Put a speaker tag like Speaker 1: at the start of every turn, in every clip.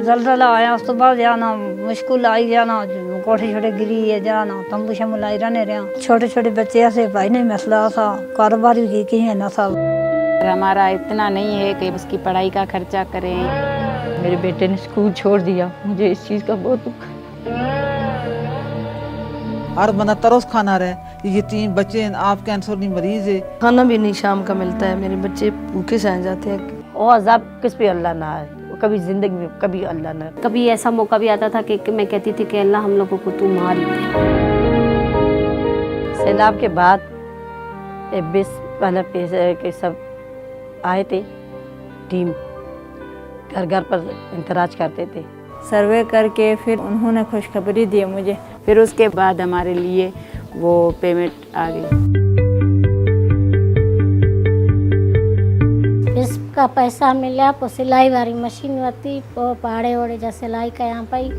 Speaker 1: जलजला आया उस तो बाद जाना मुश्किल आई, जाना कोठे छोटे गिरी है, जाना तंबू शंबू लाई रहने रहे। छोटे छोटे बच्चे ऐसे भाई नहीं मसला था, कारोबार भी की है ना था।
Speaker 2: हमारा इतना नहीं है कि उसकी पढ़ाई का खर्चा करें।
Speaker 3: मेरे बेटे ने स्कूल छोड़ दिया, मुझे इस चीज़ का बहुत दुख है।
Speaker 4: हर बंदा तरस खाना रहे, ये 3 बच्चे हैं, आप कैंसर की मरीज है।
Speaker 5: खाना भी नहीं शाम का मिलता है, मेरे बच्चे भूखे सह जाते हैं।
Speaker 6: और अज़ाब किस पे अल्लाह ना है, कभी जिंदगी में कभी अल्लाह ना।
Speaker 7: कभी ऐसा मौका भी आता था कि मैं कहती थी कि अल्लाह हम लोगों को तू मार ही दे।
Speaker 6: सैलाब के बाद 20 पैसे के सब आए थे, टीम घर घर पर इंतराज करते थे।
Speaker 1: सर्वे करके फिर उन्होंने खुशखबरी दी मुझे।
Speaker 2: फिर उसके बाद हमारे लिए वो पेमेंट आ गई।
Speaker 8: इसका पैसा मिला तो सिलाई वाली मशीन होती, पहाड़े वड़े जा सिलाई का यहाँ पाई।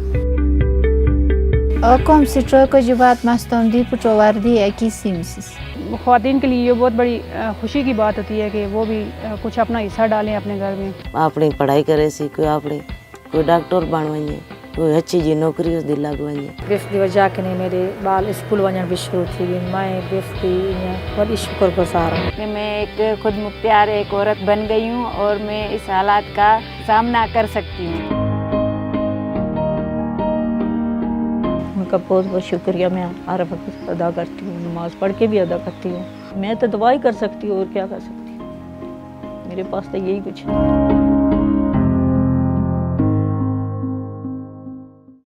Speaker 9: Como se troca de बात मस्तम दी पुचवार दी है कि सिमसिस।
Speaker 10: ख्वातीन के लिए ये बहुत बड़ी खुशी की बात होती है कि वो भी कुछ अपना हिस्सा डालें अपने घर में।
Speaker 11: अपनी पढ़ाई करे सी, कोई डॉक्टर बनवाइए, कोई अच्छी जी नौकरी उस दिल लगवाइए।
Speaker 1: बेस दी वजह के ने मेरे बाल स्कूल वजन भी शुरू थी, मैं बेस दी बड़ी शुक्रगुजार हूँ।
Speaker 2: मैं एक खुद मुख्तियार एक औरत बन गई हूँ और मैं इस हालात का सामना कर सकती हूँ।
Speaker 3: उनका बहुत बहुत शुक्रिया मैं हर वक्त अदा करती हूँ, नमाज पढ़ के भी अदा करती हूँ। मैं तो दुआ ही कर सकती हूँ और क्या कर सकती हूँ, मेरे पास तो यही कुछ है।